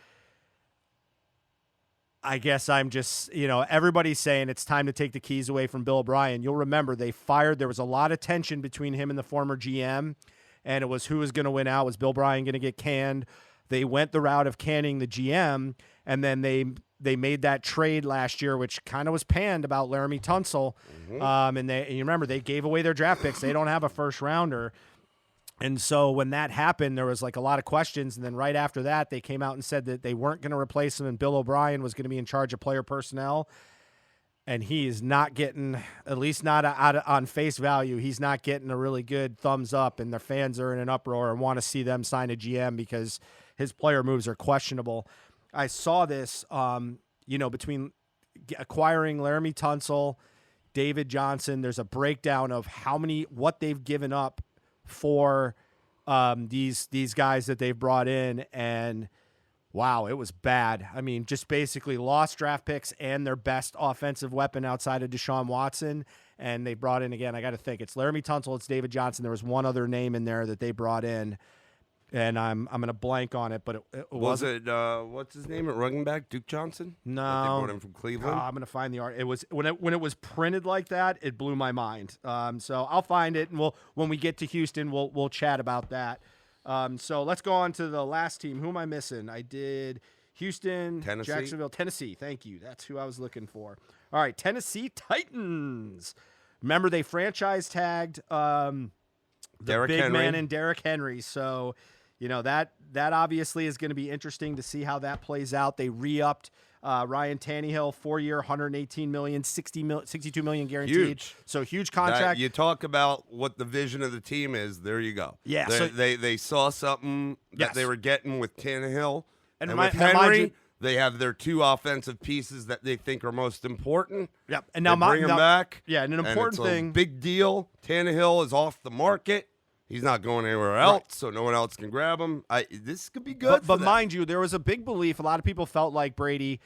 I guess I'm just, everybody's saying it's time to take the keys away from Bill O'Brien. You'll remember there was a lot of tension between him and the former GM, and it was who was going to win out. Was Bill O'Brien going to get canned? They went the route of canning the GM, and then they made that trade last year, which kind of was panned about Laramie Tunsil. Mm-hmm. And you remember, they gave away their draft picks. They don't have a first rounder. And so when that happened, there was like a lot of questions. And then right after that, they came out and said that they weren't going to replace him and Bill O'Brien was going to be in charge of player personnel. And he is not getting, at least not on face value, he's not getting a really good thumbs up. And their fans are in an uproar and want to see them sign a GM because his player moves are questionable. I saw this, between acquiring Laramie Tunsil, David Johnson. There's a breakdown of what they've given up for these guys that they've brought in, and wow, it was bad. I mean, just basically lost draft picks and their best offensive weapon outside of Deshaun Watson, and they brought in, again, I got to think, it's Laramie Tunsil, it's David Johnson. There was one other name in there that they brought in, and I'm going to blank on it, but it wasn't. What's his name at running back? Duke Johnson? No. They brought him from Cleveland? I'm going to find the art. It was when it was printed like that, it blew my mind. So I'll find it, and when we get to Houston, we'll chat about that. So let's go on to the last team. Who am I missing? I did Houston, Tennessee. Jacksonville, Tennessee. Thank you. That's who I was looking for. All right, Tennessee Titans. Remember, they franchise tagged the big man in Derrick Henry. So, that obviously is going to be interesting to see how that plays out. They re-upped Ryan Tannehill, 4-year, $118 million, $62 million guaranteed. Huge. So huge contract. You talk about what the vision of the team is. There you go. Yeah. They saw something that they were getting with Tannehill and with Henry. They have their 2 offensive pieces that they think are most important. Yep. And now bring them back. Yeah, and an important thing. Big deal. Tannehill is off the market. He's not going anywhere else, so no one else can grab him. This could be good. But mind you, there was a big belief. A lot of people felt like Brady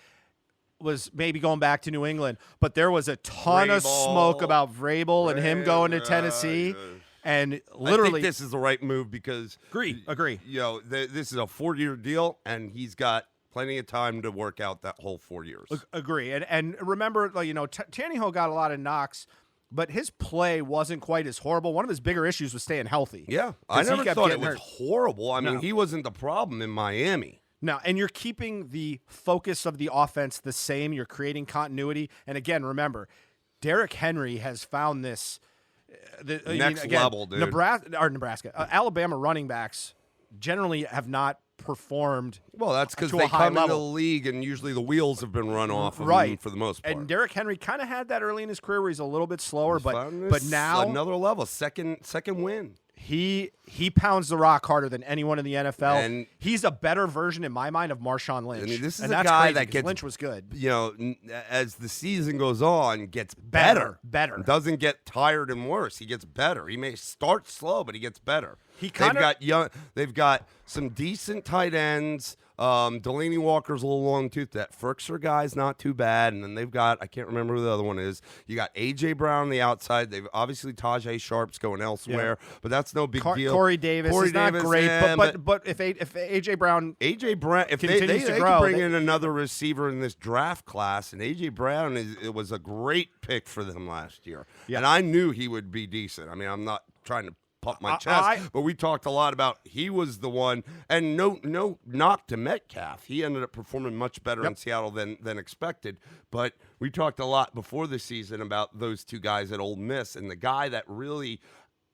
was maybe going back to New England, but there was a ton of smoke about Vrabel and him going to Tennessee. And literally, I think this is the right move because agree. This is a 4-year deal, and he's got plenty of time to work out that whole 4 years. Agree. And remember, Tannehill got a lot of knocks, but his play wasn't quite as horrible. One of his bigger issues was staying healthy. Yeah, I never thought it was horrible. I mean, he wasn't the problem in Miami. No, and you're keeping the focus of the offense the same. You're creating continuity. And again, remember, Derrick Henry has found this next level, dude. Nebraska, Alabama running backs generally have not performed. Well, that's because they come into the league and usually the wheels have been run off of them for the most part. And Derrick Henry kind of had that early in his career where he's a little bit slower, but now another level, second win. He pounds the rock harder than anyone in the NFL. And he's a better version in my mind of Marshawn Lynch. I mean, this is a guy that gets Lynch was good. As the season goes on, gets better. Doesn't get tired and worse. He gets better. He may start slow, but he gets better. They've got some decent tight ends. Delaney Walker's a little long tooth. That Ferkser guy's not too bad. And then they've got, I can't remember who the other one is. You got A.J. Brown on the outside. They've obviously Tajay Sharp's going elsewhere, but that's no big deal. Corey Davis is not great, but if A.J. Brown if continues to grow, can bring in another receiver in this draft class, and A.J. Brown it was a great pick for them last year. Yeah. And I knew he would be decent. I mean, I'm not trying to pump my chest, but we talked a lot about he was the one, and no knock to Metcalf. He ended up performing much better in Seattle than expected, but we talked a lot before the season about those 2 guys at Ole Miss, and the guy that really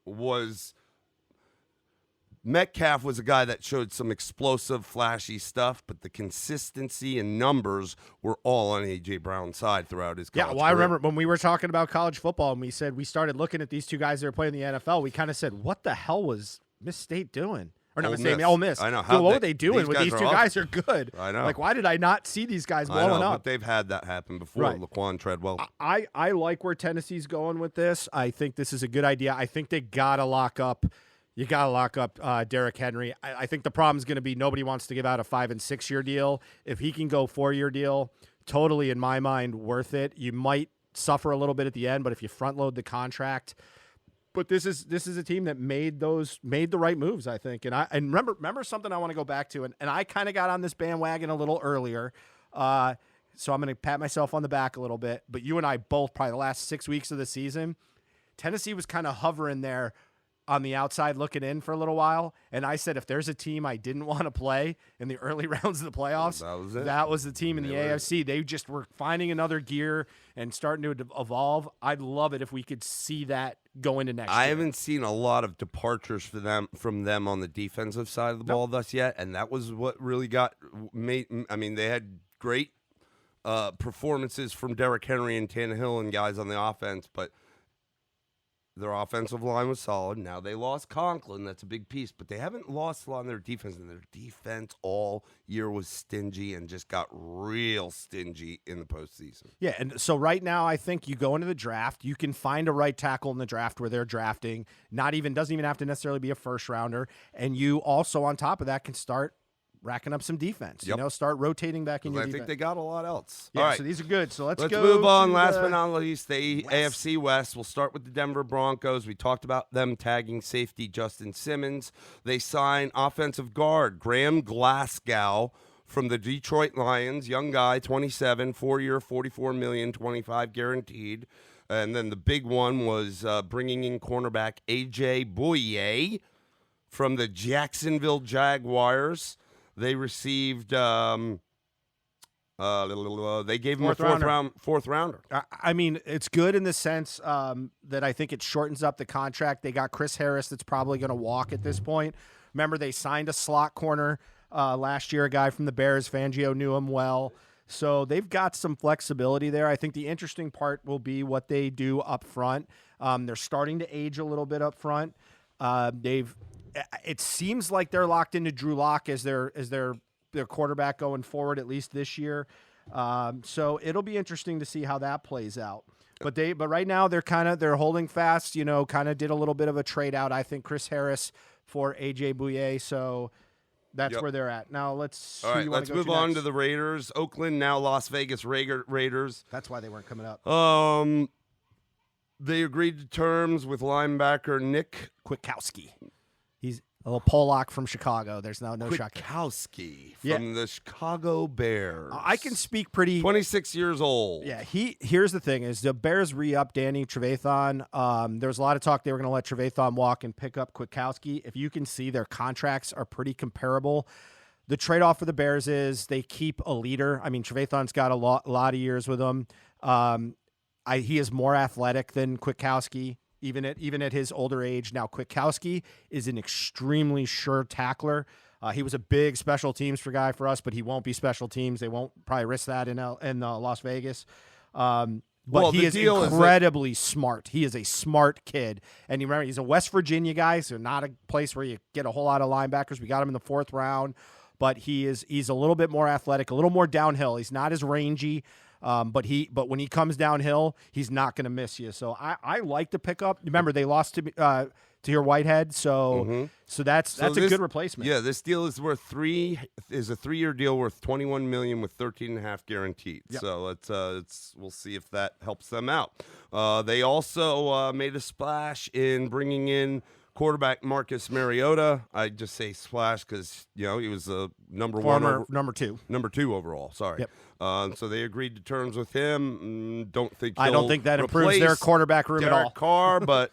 was Metcalf was a guy that showed some explosive, flashy stuff, but the consistency and numbers were all on A.J. Brown's side throughout his college career. I remember when we were talking about college football and we said we started looking at these 2 guys that are playing in the NFL, we kind of said, what the hell was Miss State doing? Or not Ole Miss. I know. What were they doing with these 2 guys are good? I know. Like, why did I not see these guys blowing up? But they've had that happen before. Right. Laquan Treadwell. I like where Tennessee's going with this. I think this is a good idea. I think they got to lock up. You got to lock up Derrick Henry. I think the problem is going to be nobody wants to give out a 5- and 6-year deal. If he can go 4-year deal, totally, in my mind, worth it. You might suffer a little bit at the end, but if you front load the contract. But this is a team that made the right moves, I think. And remember something I want to go back to, and I kind of got on this bandwagon a little earlier. So I'm going to pat myself on the back a little bit. But you and I both, probably the last 6 weeks of the season, Tennessee was kind of hovering there on the outside looking in for a little while, and I said if there's a team I didn't want to play in the early rounds of the playoffs, that was the team in the AFC. They just were finding another gear and starting to evolve. I'd love it if we could see that go into next year. I haven't seen a lot of departures from them on the defensive side of the ball thus yet, and that was what really they had great performances from Derrick Henry and Tannehill and guys on the offense, but their offensive line was solid. Now they lost Conklin. That's a big piece. But they haven't lost a lot on their defense. And their defense all year was stingy and just got real stingy in the postseason. Yeah, and so right now I think you go into the draft. You can find a right tackle in the draft where they're drafting. Doesn't even have to necessarily be a first-rounder. And you also, on top of that, can start racking up some defense. Start rotating back in your defense. I think they got a lot else. Yeah, all right. So these are good. So let's go. Move on. Last but not least, the AFC West. We'll start with the Denver Broncos. We talked about them tagging safety Justin Simmons. They sign offensive guard Graham Glasgow from the Detroit Lions. Young guy, 27, 4-year, $44 million, $25 guaranteed. And then the big one was bringing in cornerback A.J. Bouye from the Jacksonville Jaguars. They received. They gave him fourth rounder. I mean, it's good in the sense that I think it shortens up the contract. They got Chris Harris, that's probably going to walk at this point. Remember, they signed a slot corner last year, a guy from the Bears. Fangio knew him well, so they've got some flexibility there. I think the interesting part will be what they do up front. They're starting to age a little bit up front. It seems like they're locked into Drew Lock as their their quarterback going forward, at least this year. So it'll be interesting to see how that plays out. But right now they're holding fast. Kind of did a little bit of a trade out. I think Chris Harris for AJ Bouye. So that's where they're at. Now let's move on to the Raiders. Oakland, now Las Vegas Raiders. That's why they weren't coming up. They agreed to terms with linebacker Nick Kwiatkowski. He's a little Pollock from Chicago. There's no shock. Kwiatkowski from the Chicago Bears. I can speak pretty. 26 years old. Yeah, here's the thing: is the Bears re-up Danny Trevathan. There was a lot of talk they were going to let Trevathan walk and pick up Kwiatkowski. If you can see, their contracts are pretty comparable. The trade-off for the Bears is they keep a leader. I mean, Trevathan's got a lot of years with them. He is more athletic than Kwiatkowski, even at his older age. Now, Kwiatkowski is an extremely sure tackler. He was a big special teams guy for us, but he won't be special teams. They won't probably risk that in Las Vegas. But he is incredibly smart. He is a smart kid. And you remember, he's a West Virginia guy, so not a place where you get a whole lot of linebackers. We got him in the 4th round, but he's a little bit more athletic, a little more downhill. He's not as rangy. But when he comes downhill, he's not going to miss you. So I like to pick up. Remember, they lost to your Whitehead, so that's a good replacement. Yeah, this deal is worth a 3-year deal worth $21 million with 13.5 guaranteed. Yep. So we'll see if that helps them out. They also made a splash in bringing in quarterback Marcus Mariota. I just say splash because he was a number 2 overall. Sorry. Yep. So they agreed to terms with him. I don't think that improves their quarterback room at all. Derek Carr, but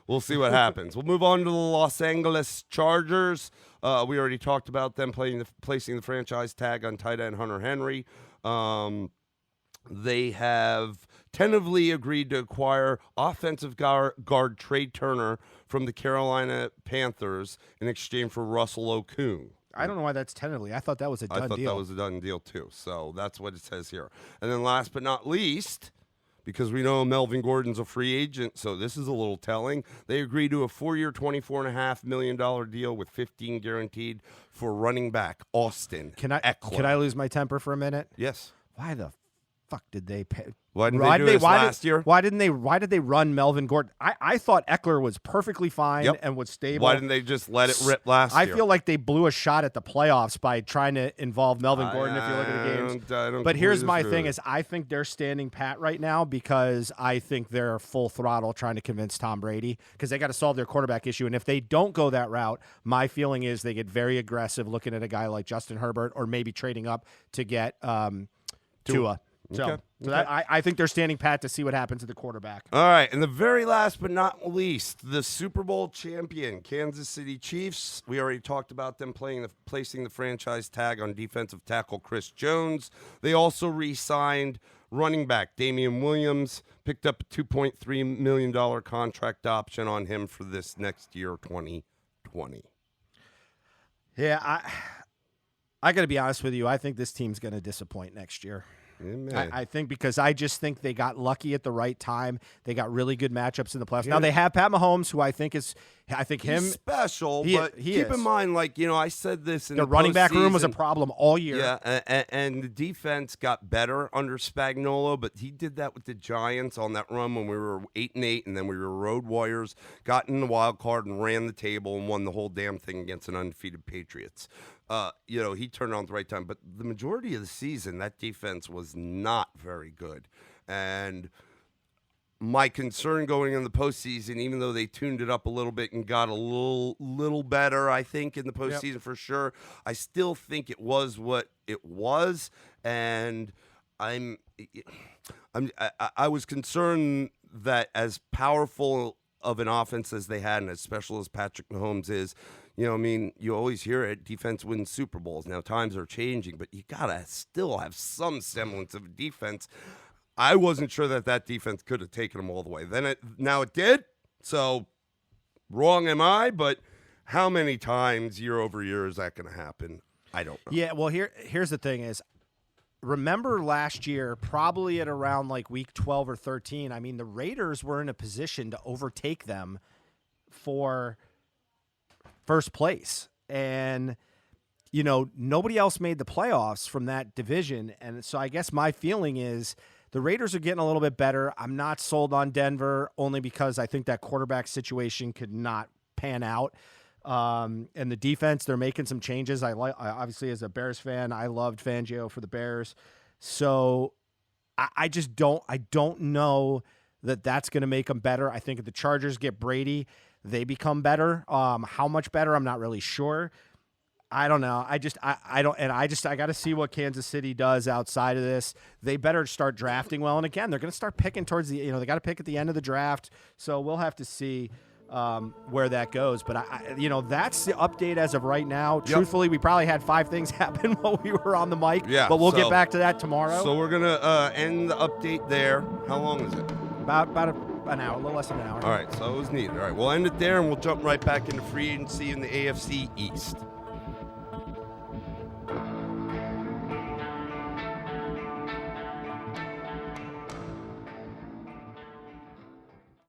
we'll see what happens. We'll move on to the Los Angeles Chargers. We already talked about them placing the franchise tag on tight end Hunter Henry. They have tentatively agreed to acquire offensive guard Trey Turner from the Carolina Panthers in exchange for Russell Okung. I don't know why that's tentatively. I thought that was a done deal. I thought that was a done deal, too. So that's what it says here. And then last but not least, because we know Melvin Gordon's a free agent, so this is a little telling, they agreed to a 4-year, $24.5 million deal with $15 guaranteed for running back Austin Eckler. Can I lose my temper for a minute? Yes. Why the fuck did they pay? Why didn't they do this last year? Why did they run Melvin Gordon? I thought Eckler was perfectly fine and was stable. Why didn't they just let it rip last year? I feel like they blew a shot at the playoffs by trying to involve Melvin Gordon if you look at the games. But here's my thing is I think they're standing pat right now because I think they're full throttle trying to convince Tom Brady because they got to solve their quarterback issue. And if they don't go that route, my feeling is they get very aggressive looking at a guy like Justin Herbert or maybe trading up to get Tua. So I think they're standing pat to see what happens to the quarterback. All right, and the very last but not least, the Super Bowl champion, Kansas City Chiefs. We already talked about them placing the franchise tag on defensive tackle Chris Jones. They also re-signed running back Damian Williams, picked up a $2.3 million contract option on him for this next year, 2020. Yeah, I got to be honest with you. I think this team's going to disappoint next year. I think because I just think they got lucky at the right time. They got really good matchups in the playoffs. Yeah. Now they have Pat Mahomes, who I think he's special. But keep in mind, I said this in the running back room was a problem all year. Yeah, and the defense got better under Spagnuolo, but he did that with the Giants on that run when we were 8-8, and then we were road warriors, got in the wild card and ran the table and won the whole damn thing against an undefeated Patriots. He turned on at the right time, but the majority of the season, that defense was not very good. And my concern going in the postseason, even though they tuned it up a little bit and got a little better, I think, in the postseason for sure, I still think it was what it was. And I was concerned that as powerful of an offense as they had and as special as Patrick Mahomes is, you always hear it, defense wins Super Bowls. Now, times are changing, but you got to still have some semblance of defense. I wasn't sure that defense could have taken them all the way. Now it did, so wrong am I, but how many times year over year is that going to happen? I don't know. Yeah, well, here's the thing is, remember last year, probably at around week 12 or 13, the Raiders were in a position to overtake them for first place. And nobody else made the playoffs from that division. And so I guess my feeling is the Raiders are getting a little bit better. I'm not sold on Denver only because I think that quarterback situation could not pan out. And the defense, they're making some changes. I obviously, as a Bears fan, I loved Fangio for the Bears. So I just don't know that that's going to make them better. I think if the Chargers get Brady, they become better. How much better? I'm not really sure. I don't know. I got to see what Kansas City does outside of this. They better start drafting well. And again, they're going to start picking towards the, they got to pick at the end of the draft. So we'll have to see where that goes. But that's the update as of right now. Yep. Truthfully, we probably had 5 things happen while we were on the mic. Yeah. But we'll get back to that tomorrow. So we're going to end the update there. How long is it? About an hour, a little less than an hour. All right. So it was neat. All right. We'll end it there and we'll jump right back into free agency in the AFC East.